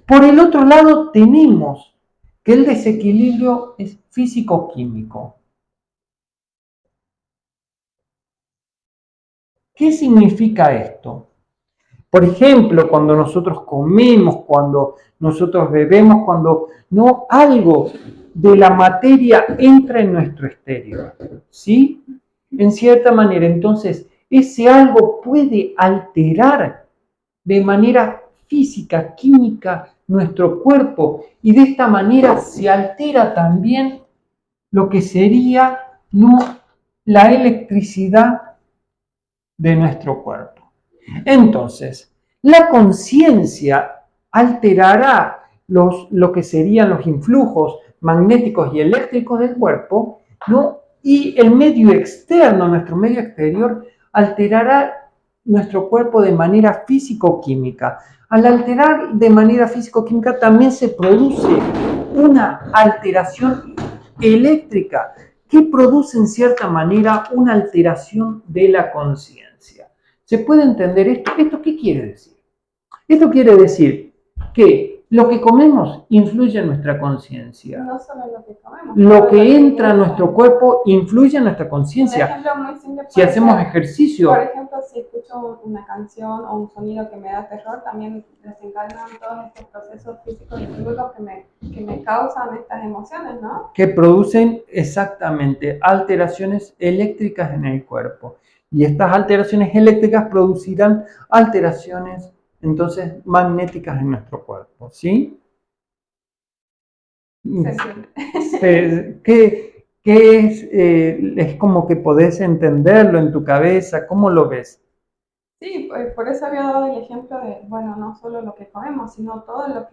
Por el otro lado, tenemos que el desequilibrio es físico-químico. ¿Qué significa esto? Por ejemplo, cuando nosotros comemos, cuando nosotros bebemos, cuando no algo de la materia entra en nuestro exterior, ¿sí? En cierta manera, entonces, ese algo puede alterar de manera física, química, nuestro cuerpo, y de esta manera se altera también lo que sería, ¿no?, la electricidad de nuestro cuerpo. Entonces, la conciencia alterará lo que serían los influjos magnéticos y eléctricos del cuerpo, ¿no? Y el medio externo, nuestro medio exterior, alterará nuestro cuerpo de manera físico-química. Al alterar de manera físico-química también se produce una alteración eléctrica que produce en cierta manera una alteración de la conciencia. ¿Se puede entender esto? ¿Esto qué quiere decir? Esto quiere decir que lo que comemos influye en nuestra conciencia. No solo lo que comemos. Lo que entra a nuestro cuerpo influye en nuestra conciencia. Un ejemplo muy simple. Si hacemos ejercicio. Por ejemplo, si escucho una canción o un sonido que me da terror, también desencadenan todos estos procesos físicos y químicos que me causan estas emociones, ¿no? Que producen exactamente alteraciones eléctricas en el cuerpo. Y estas alteraciones eléctricas producirán alteraciones entonces magnéticas en nuestro cuerpo, ¿sí? ¿Qué es como que podés entenderlo en tu cabeza? ¿Cómo lo ves? Sí, por eso había dado el ejemplo de, bueno, no solo lo que comemos, sino todo lo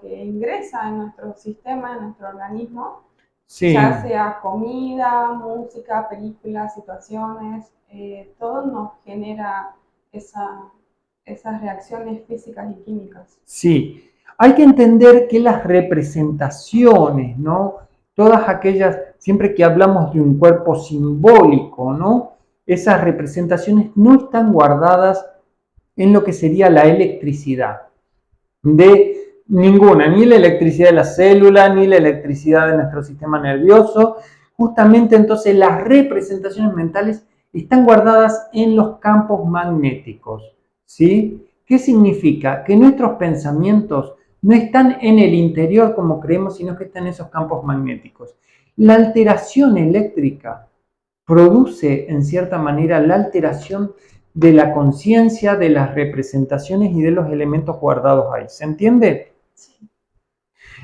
que ingresa en nuestro sistema, en nuestro organismo, sí, ya sea comida, música, películas, situaciones, todo nos genera esas reacciones físicas y químicas. Sí, hay que entender que las representaciones, ¿no? Todas aquellas, siempre que hablamos de un cuerpo simbólico, ¿no?, esas representaciones no están guardadas en lo que sería la electricidad de ninguna, ni la electricidad de la célula, ni la electricidad de nuestro sistema nervioso. Justamente entonces las representaciones mentales están guardadas en los campos magnéticos, ¿sí? ¿Qué significa? Que nuestros pensamientos no están en el interior como creemos, sino que están en esos campos magnéticos. La alteración eléctrica produce en cierta manera la alteración de la conciencia, de las representaciones y de los elementos guardados ahí. ¿Se entiende? Sí.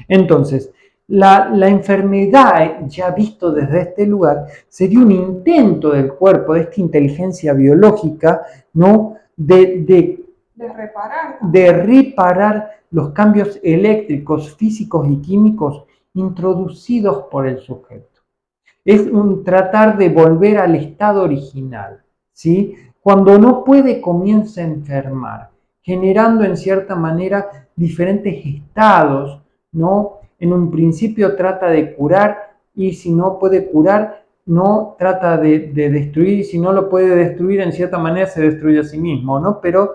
Entonces, la enfermedad, ya visto desde este lugar, sería un intento del cuerpo, de esta inteligencia biológica, ¿no?, de reparar los cambios eléctricos, físicos y químicos introducidos por el sujeto. Es un tratar de volver al estado original, ¿sí? Cuando no puede, comienza a enfermar, generando en cierta manera diferentes estados, ¿no?, en un principio trata de curar y si no puede curar, no trata de destruir y si no lo puede destruir, en cierta manera se destruye a sí mismo, ¿no? Pero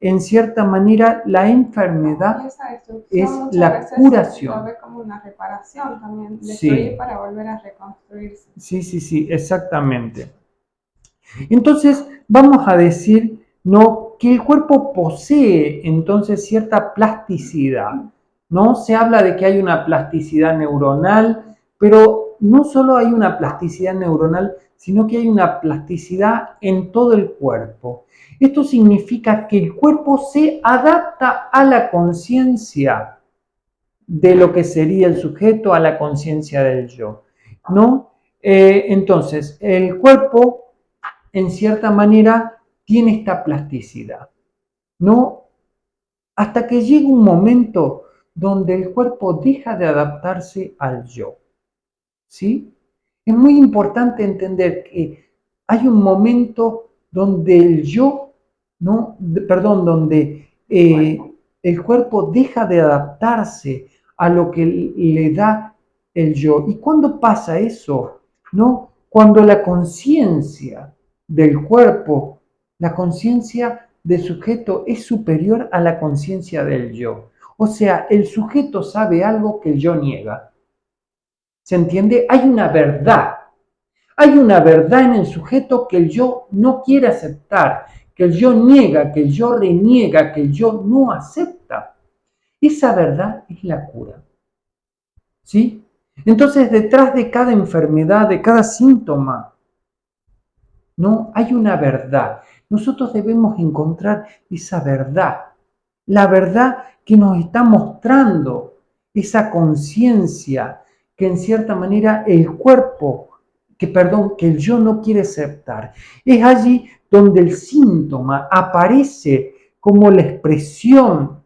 en cierta manera la enfermedad es la curación. Lo ve como una reparación también, destruir para volver a reconstruirse. Sí, exactamente. Entonces, vamos a decir, ¿no?, que el cuerpo posee entonces cierta plasticidad, ¿no? Se habla de que hay una plasticidad neuronal, pero no solo hay una plasticidad neuronal, sino que hay una plasticidad en todo el cuerpo. Esto significa que el cuerpo se adapta a la conciencia de lo que sería el sujeto, a la conciencia del yo, ¿no? Entonces, el cuerpo en cierta manera tiene esta plasticidad, ¿no? Hasta que llega un momento donde el cuerpo deja de adaptarse al yo, ¿sí? Es muy importante entender que hay un momento donde el yo, ¿no? Perdón, donde el cuerpo deja de adaptarse a lo que le da el yo. ¿Y cuándo pasa eso? ¿No? Cuando la conciencia del cuerpo, la conciencia del sujeto es superior a la conciencia del yo. O sea, el sujeto sabe algo que el yo niega. ¿Se entiende? Hay una verdad. Hay una verdad en el sujeto que el yo no quiere aceptar, que el yo niega, que el yo reniega, que el yo no acepta. Esa verdad es la cura. ¿Sí? Entonces, detrás de cada enfermedad, de cada síntoma, ¿no? Hay una verdad. Nosotros debemos encontrar esa verdad. La verdad que nos está mostrando esa conciencia que en cierta manera el cuerpo, que el yo no quiere aceptar. Es allí donde el síntoma aparece como la expresión,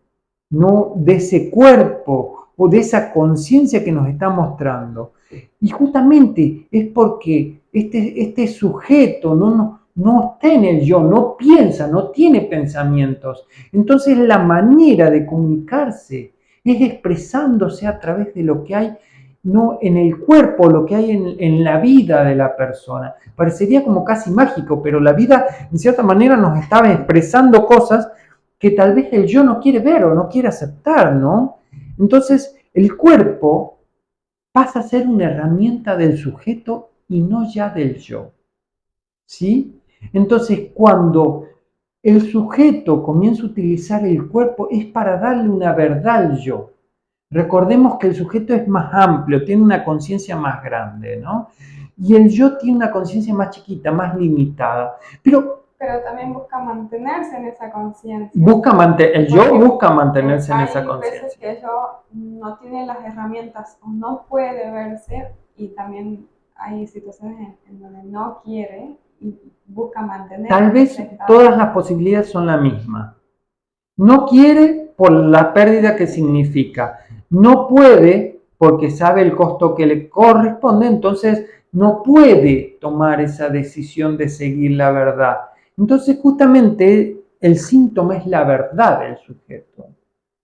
¿no?, de ese cuerpo o de esa conciencia que nos está mostrando. Y justamente es porque este sujeto no está en el yo, no piensa, no tiene pensamientos. Entonces la manera de comunicarse es expresándose a través de lo que hay, no en el cuerpo, lo que hay en la vida de la persona. Parecería como casi mágico, pero la vida en cierta manera nos estaba expresando cosas que tal vez el yo no quiere ver o no quiere aceptar, ¿no? Entonces el cuerpo pasa a ser una herramienta del sujeto y no ya del yo, ¿sí? Entonces, cuando el sujeto comienza a utilizar el cuerpo es para darle una verdad al yo. Recordemos que el sujeto es más amplio, tiene una conciencia más grande, ¿no? Y el yo tiene una conciencia más chiquita, más limitada. Pero también busca mantenerse en esa conciencia. El yo busca mantenerse en esa conciencia. Hay veces que el yo no tiene las herramientas o no puede verse, y también hay situaciones en donde no quiere y busca mantenerse. Tal vez todas las posibilidades son la misma. No quiere por la pérdida que significa. No puede porque sabe el costo que le corresponde, entonces no puede tomar esa decisión de seguir la verdad. Entonces justamente el síntoma es la verdad del sujeto,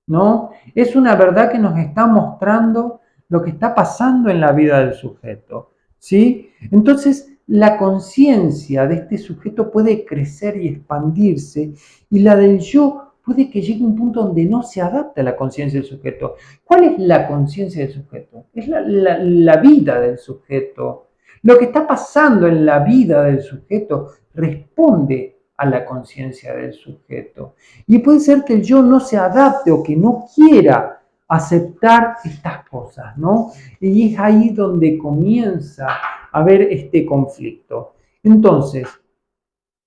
¿no? Es una verdad que nos está mostrando lo que está pasando en la vida del sujeto, ¿sí? Entonces la conciencia de este sujeto puede crecer y expandirse y la del yo puede que llegue a un punto donde no se adapte a la conciencia del sujeto. ¿Cuál es la conciencia del sujeto? Es la vida del sujeto. Lo que está pasando en la vida del sujeto responde a la conciencia del sujeto. Y puede ser que el yo no se adapte o que no quiera aceptar estas cosas, ¿no? Y es ahí donde comienza a haber este conflicto. Entonces,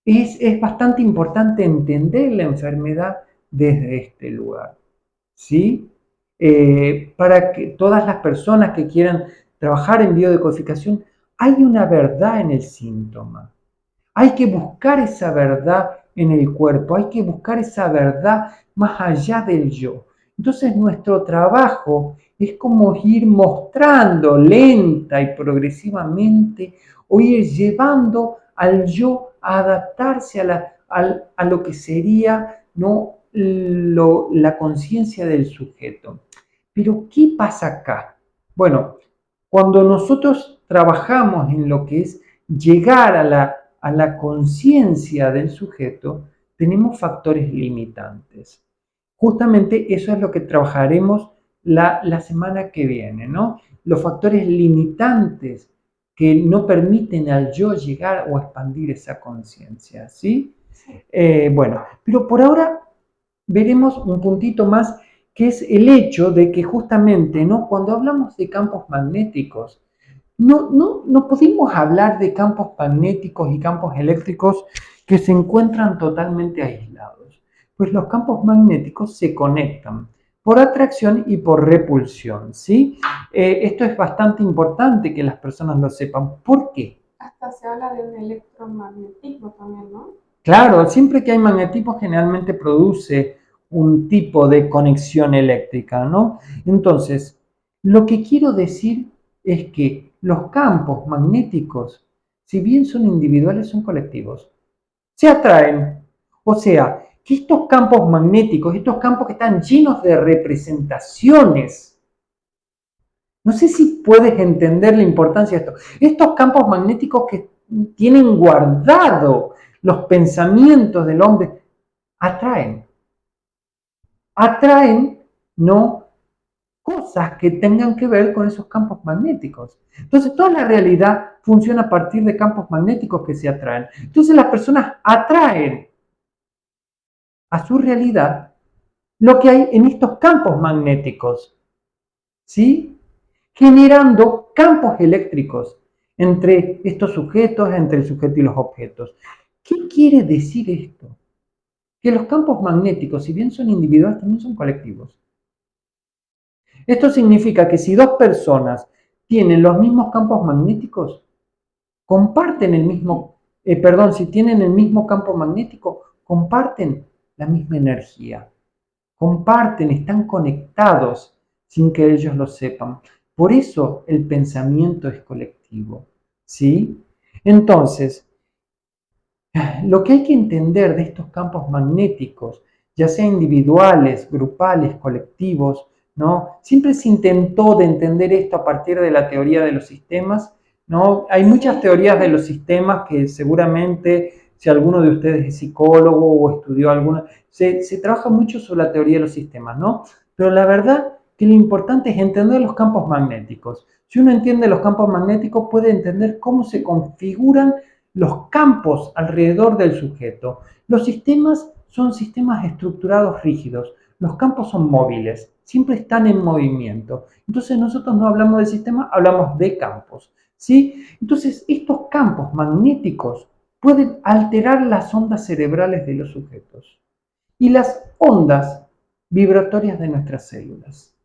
es bastante importante entender la enfermedad desde este lugar, ¿sí? Para que todas las personas que quieran trabajar en biodecodificación, hay una verdad en el síntoma. Hay que buscar esa verdad en el cuerpo, hay que buscar esa verdad más allá del yo. Entonces nuestro trabajo es como ir mostrando lenta y progresivamente o ir llevando al yo a adaptarse a lo que sería, ¿no?, la conciencia del sujeto. Pero, ¿qué pasa acá? Bueno, cuando nosotros trabajamos en lo que es llegar a la conciencia del sujeto, tenemos factores limitantes. Justamente eso es lo que trabajaremos la semana que viene, ¿no? Los factores limitantes que no permiten al yo llegar o expandir esa conciencia, ¿sí? Bueno, pero por ahora veremos un puntito más que es el hecho de que justamente, ¿no? Cuando hablamos de campos magnéticos, no podemos hablar de campos magnéticos y campos eléctricos que se encuentran totalmente aislados, pues los campos magnéticos se conectan por atracción y por repulsión, ¿sí? Esto es bastante importante que las personas lo sepan. ¿Por qué? Hasta se habla de un electromagnetismo también, ¿no? Claro, siempre que hay magnetismo generalmente produce un tipo de conexión eléctrica, ¿no? Entonces, lo que quiero decir es que los campos magnéticos, si bien son individuales, son colectivos. Se atraen. O sea, que estos campos magnéticos, estos campos que están llenos de representaciones, no sé si puedes entender la importancia de esto. Estos campos magnéticos que tienen guardado los pensamientos del hombre, atraen. Atraen, ¿no? Cosas que tengan que ver con esos campos magnéticos. Entonces, toda la realidad funciona a partir de campos magnéticos que se atraen. Entonces, las personas atraen a su realidad lo que hay en estos campos magnéticos, ¿sí? Generando campos eléctricos entre estos sujetos, entre el sujeto y los objetos. ¿Qué quiere decir esto? Que los campos magnéticos, si bien son individuales, también son colectivos. Esto significa que si dos personas tienen los mismos campos magnéticos, comparten el mismo, si tienen el mismo campo magnético, comparten la misma energía, comparten, están conectados sin que ellos lo sepan. Por eso el pensamiento es colectivo, ¿sí? Entonces, lo que hay que entender de estos campos magnéticos, ya sea individuales, grupales, colectivos, ¿no? Siempre se intentó de entender esto a partir de la teoría de los sistemas, ¿no? Hay muchas teorías de los sistemas que seguramente, si alguno de ustedes es psicólogo o estudió alguna, se trabaja mucho sobre la teoría de los sistemas, ¿no? Pero la verdad que lo importante es entender los campos magnéticos. Si uno entiende los campos magnéticos, puede entender cómo se configuran los campos alrededor del sujeto. Los sistemas son sistemas estructurados rígidos. Los campos son móviles, siempre están en movimiento. Entonces nosotros no hablamos de sistemas, hablamos de campos, ¿sí? Entonces estos campos magnéticos pueden alterar las ondas cerebrales de los sujetos y las ondas vibratorias de nuestras células,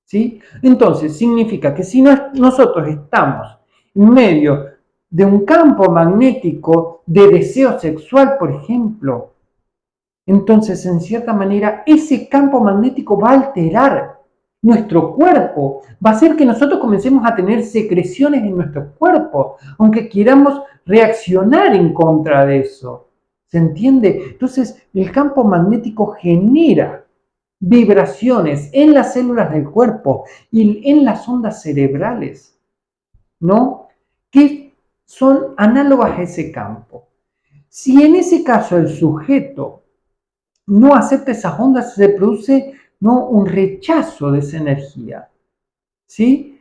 ¿sí? Entonces significa que si nosotros estamos en medio de un campo magnético de deseo sexual, por ejemplo, entonces en cierta manera ese campo magnético va a alterar nuestro cuerpo, va a hacer que nosotros comencemos a tener secreciones en nuestro cuerpo, aunque queramos reaccionar en contra de eso. ¿Se entiende? Entonces el campo magnético genera vibraciones en las células del cuerpo y en las ondas cerebrales, ¿no? Que son análogas a ese campo. Si en ese caso el sujeto no acepta esas ondas, se produce, ¿no?, un rechazo de esa energía, ¿sí?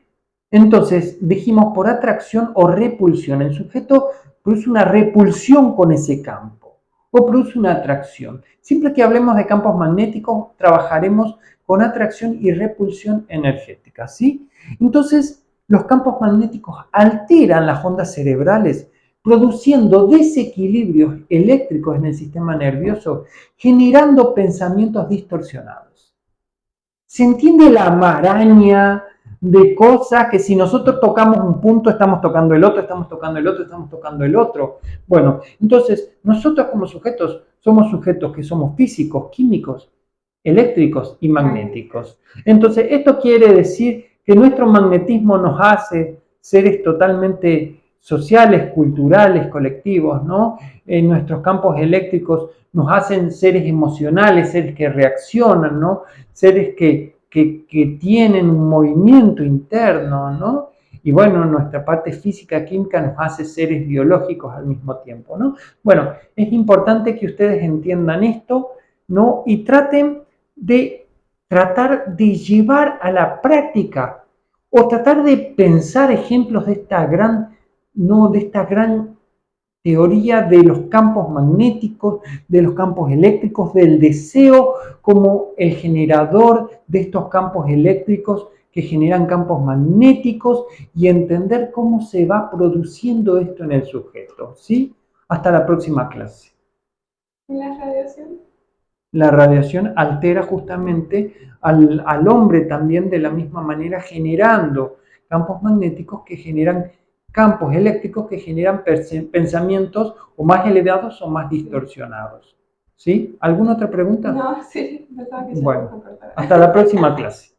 Entonces, dijimos por atracción o repulsión. El sujeto produce una repulsión con ese campo o produce una atracción. Siempre que hablemos de campos magnéticos, trabajaremos con atracción y repulsión energética, ¿sí? Entonces, los campos magnéticos alteran las ondas cerebrales, produciendo desequilibrios eléctricos en el sistema nervioso, generando pensamientos distorsionados. ¿Se entiende la maraña de cosas que si nosotros tocamos un punto, estamos tocando el otro, estamos tocando el otro, estamos tocando el otro? Bueno, entonces nosotros como sujetos somos sujetos que somos físicos, químicos, eléctricos y magnéticos. Entonces esto quiere decir que nuestro magnetismo nos hace seres totalmente sociales, culturales, colectivos, ¿no? En nuestros campos eléctricos nos hacen seres emocionales, seres que reaccionan, ¿no? Seres que que tienen un movimiento interno, ¿no? Y bueno, nuestra parte física, química nos hace seres biológicos al mismo tiempo, ¿no? Bueno, es importante que ustedes entiendan esto, ¿no? Y tratar de llevar a la práctica o tratar de pensar ejemplos de esta gran, ¿no? De esta gran teoría de los campos magnéticos, de los campos eléctricos, del deseo como el generador de estos campos eléctricos que generan campos magnéticos y entender cómo se va produciendo esto en el sujeto, ¿sí? Hasta la próxima clase. ¿Y la radiación? La radiación altera justamente al hombre también de la misma manera, generando campos magnéticos que generan campos eléctricos que generan pensamientos o más elevados o más distorsionados. ¿Sí? ¿Alguna otra pregunta? No, sí, pensaba que ya Bueno, vamos a cortar. hasta la próxima clase.